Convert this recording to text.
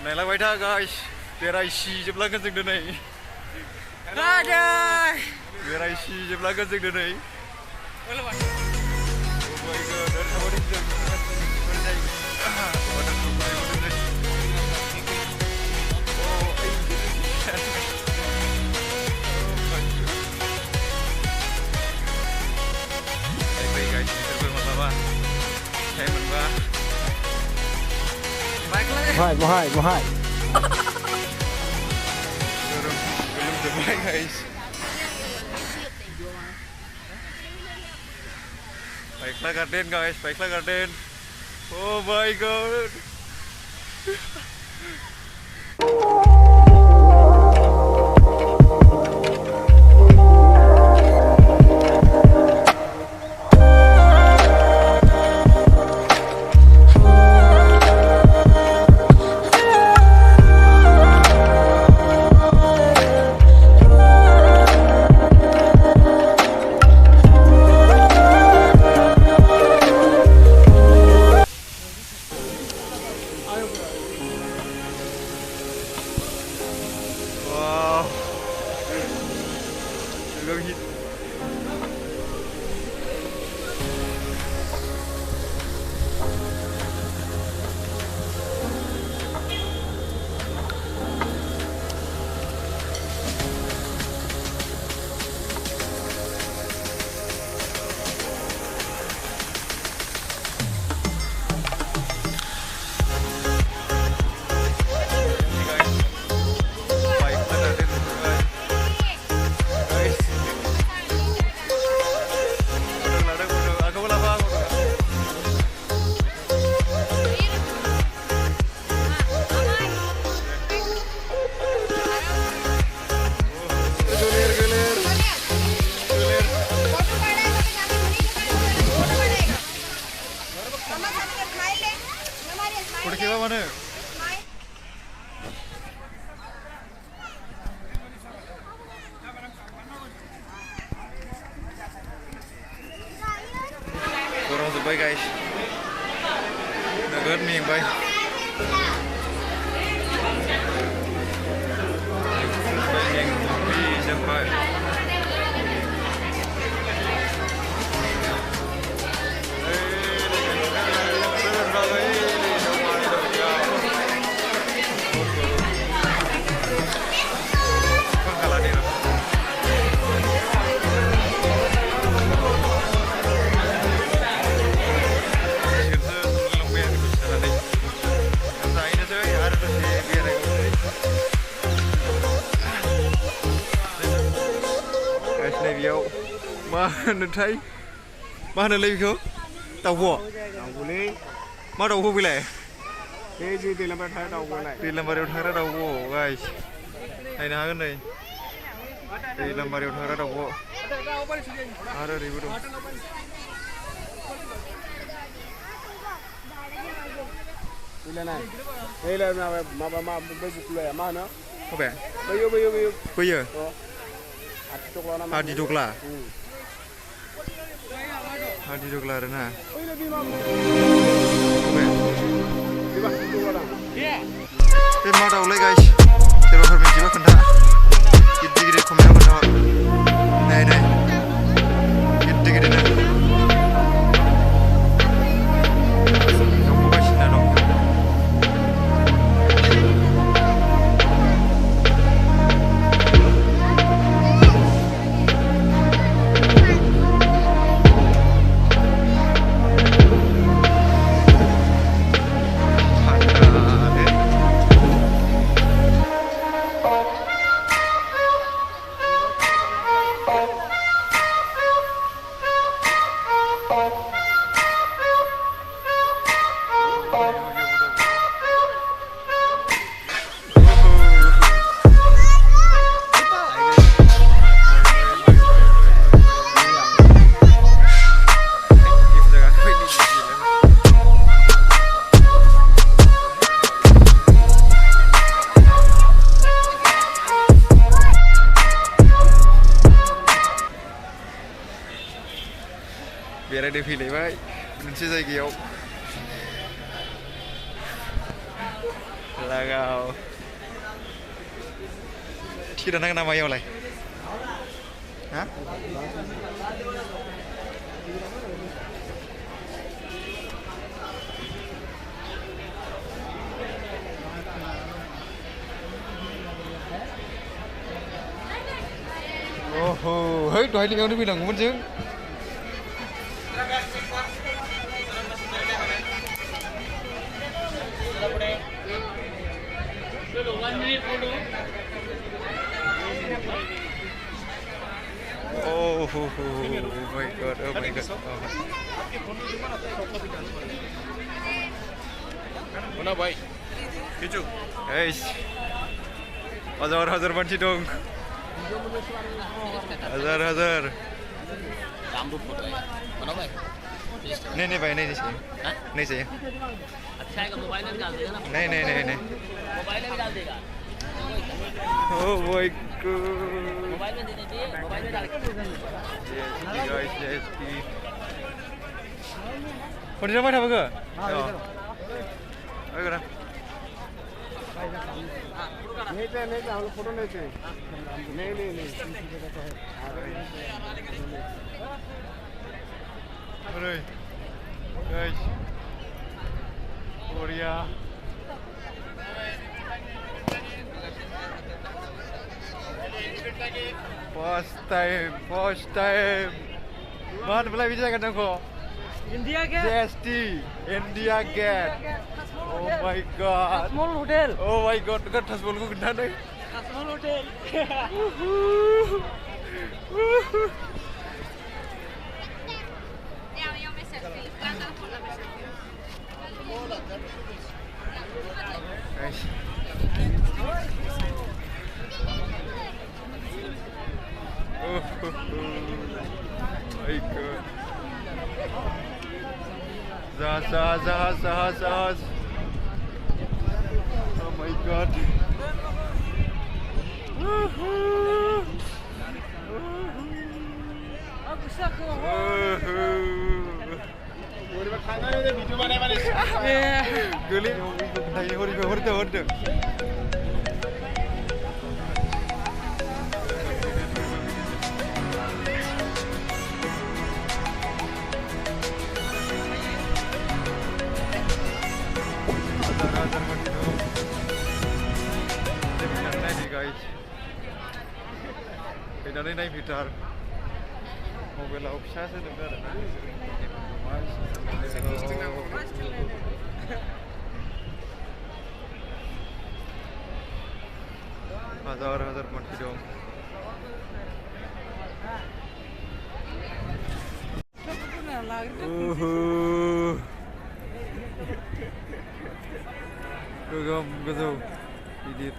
नायलांबाय था गाइस बेरायसिजोबलांगोन जों दिनै बेरायसिजोबलांगोन जों दिनै Mahal. Belum guys. Baiklah garden guys, baiklah garden. Oh my god. Mana? Orang sebaik guys. Nugget nih baik. Baik yang kopi sampai. Mana thấy mana lấy không tàu vỏ má đầu vô bị lẻ cái gì thì làm bài thay đầu này đi làm bài đều thay ra đầu vỏ guys này nào cái này đi làm bài đều thay ra đầu vỏ ada di bawah ini này đây là mà bây giờ mana apa ya bây giờ Hadi Dogla na Ini mau tahu lagi guys coba permisi pak kena gede komennya kena pak nih gede nah बेरायफैलायबाय मोनसे जायगायाव लागाव टिकेट दाननांगोन नामा इयावलाय हा ओहो है दहाय लिङावनो फैनांगौमोन जों Oh my god, oh my god. Mana boy? Keju. Guys. Hazar banci dong. Hazar. Rambu photo है. Mana boy? नहीं भाई नहीं चाहिए. नहीं चाहिए. अच्छा है का मोबाइल में डाल देगा ना नहीं. मोबाइल में डाल देगा Oh my god. मोबाइल में देने चाहिए मोबाइल में डाल के Yes. Kau di mana apa ke? Ayo kan. नहीं हम लोग फोटो नहीं चाहिए नहीं Aduh. Guys. Korea. First time. Mana boleh bicara kan aku? India के JST, India Gate. Oh my god. Small hotel Oh my god, dekat Tasmol ku kena nih. Small hotel Guys. Oh my god. Zahas. Oh my god. खाना नहीं वीडियो बनाने Geli, horde. Hazar banci dong. Guys. Fैनानै नायफैथार मबाइलाव फिसासो नुदों आरोना hazar banci dong गोगोम गोजौ गिदिर